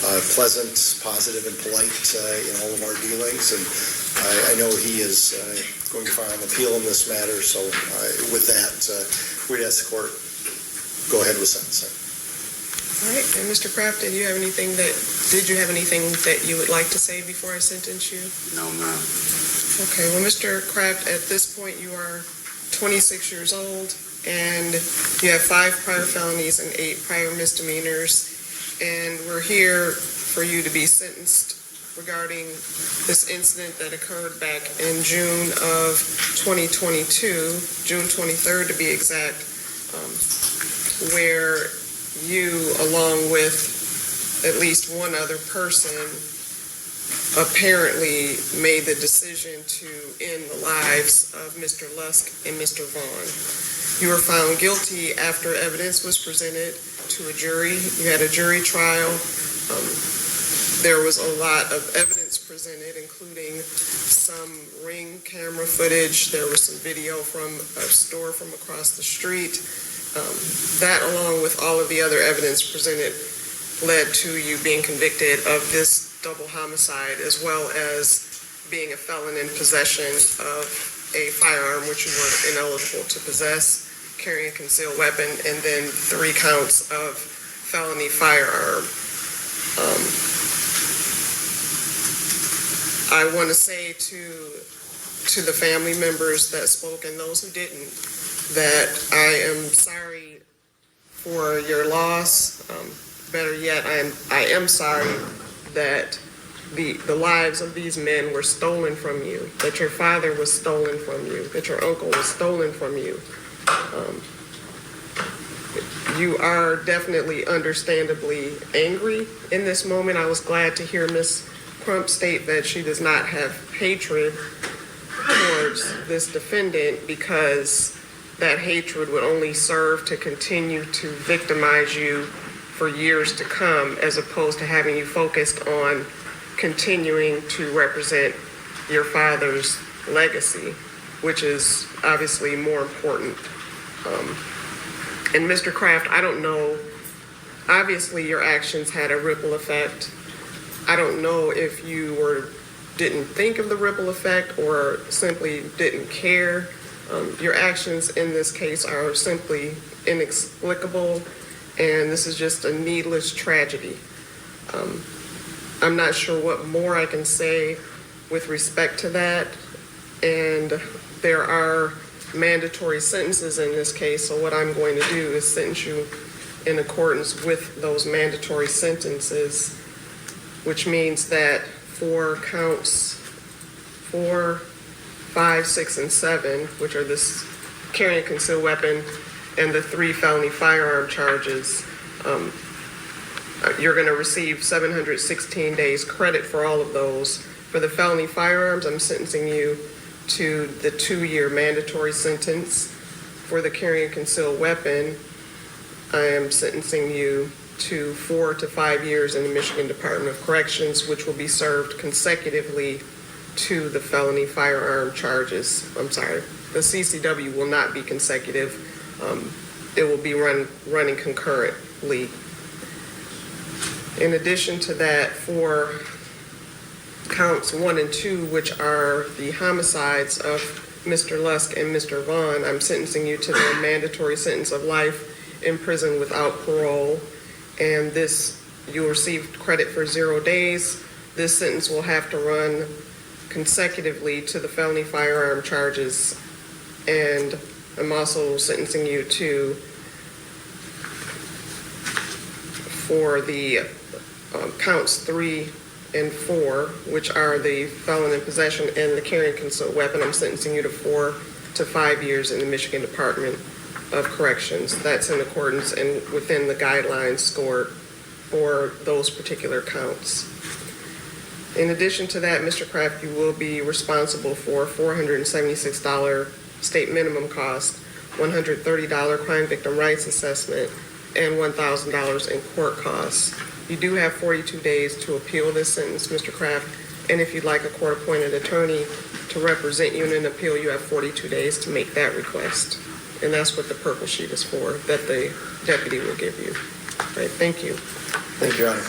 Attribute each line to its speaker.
Speaker 1: pleasant, positive, and polite in all of our dealings. And I know he is going to file an appeal in this matter. So with that, we'd ask the court go ahead with sentencing.
Speaker 2: All right. And Mr. Craft, did you have anything that you would like to say before I sentence you?
Speaker 3: No, ma'am.
Speaker 2: Okay. Well, Mr. Craft, at this point you are 26 years old and you have 5 prior felonies and 8 prior misdemeanors. And we're here for you to be sentenced regarding this incident that occurred back in June of 2022, June 23rd to be exact, where you, along with at least one other person, apparently made the decision to end the lives of Mr. Lusk and Mr. Vaughn. You were found guilty after evidence was presented to a jury. You had a jury trial. There was a lot of evidence presented, including some ring camera footage. There was some video from a store from across the street. That, along with all of the other evidence presented, led to you being convicted of this double homicide, as well as being a felon in possession of a firearm which you were ineligible to possess, carrying a concealed weapon, and then 3 counts of felony firearm. I want to say to the family members that spoke and those who didn't, that I am sorry for your loss. Better yet, I am sorry that the lives of these men were stolen from you, that your father was stolen from you, that your uncle was stolen from you. You are definitely understandably angry in this moment. I was glad to hear Ms. Crump state that she does not have hatred towards this defendant, because that hatred would only serve to continue to victimize you for years to come, as opposed to having you focused on continuing to represent your father's legacy, which is obviously more important. And Mr. Craft, I don't know, obviously your actions had a ripple effect. I don't know if you didn't think of the ripple effect or simply didn't care. Your actions in this case are simply inexplicable, and this is just a needless tragedy. I'm not sure what more I can say with respect to that, and there are mandatory sentences in this case, so what I'm going to do is sentence you in accordance with those mandatory sentences, which means that for counts 4, 5, 6, and 7, which are this carrying a concealed weapon and the 3 felony firearm charges, you're going to receive 716 days credit for all of those. For the felony firearms, I'm sentencing you to the 2-year mandatory sentence. For the carrying a concealed weapon, I am sentencing you to 4 to 5 years in the Michigan Department of Corrections, which will be served consecutively to the felony firearm charges. I'm sorry, the CCW will not be consecutive. It will be running concurrently. In addition to that, for counts 1 and 2, which are the homicides of Mr. Lusk and Mr. Vaughn, I'm sentencing you to the mandatory sentence of life in prison without parole. And this, you'll receive credit for 0 days. This sentence will have to run consecutively to the felony firearm charges. And I'm also sentencing you to, for the counts 3 and 4, which are the felon in possession and the carrying concealed weapon, I'm sentencing you to 4 to 5 years in the Michigan Department of Corrections. That's in accordance and within the guidelines scored for those particular counts. In addition to that, Mr. Craft, you will be responsible for $476 state minimum cost, $130 crime victim rights assessment, and $1,000 in court costs. You do have 42 days to appeal this sentence, Mr. Craft, and if you'd like a court-appointed attorney to represent you in an appeal, you have 42 days to make that request. And that's what the purple sheet is for, that the deputy will give you. All right, thank you.
Speaker 1: Thank you, Your Honor.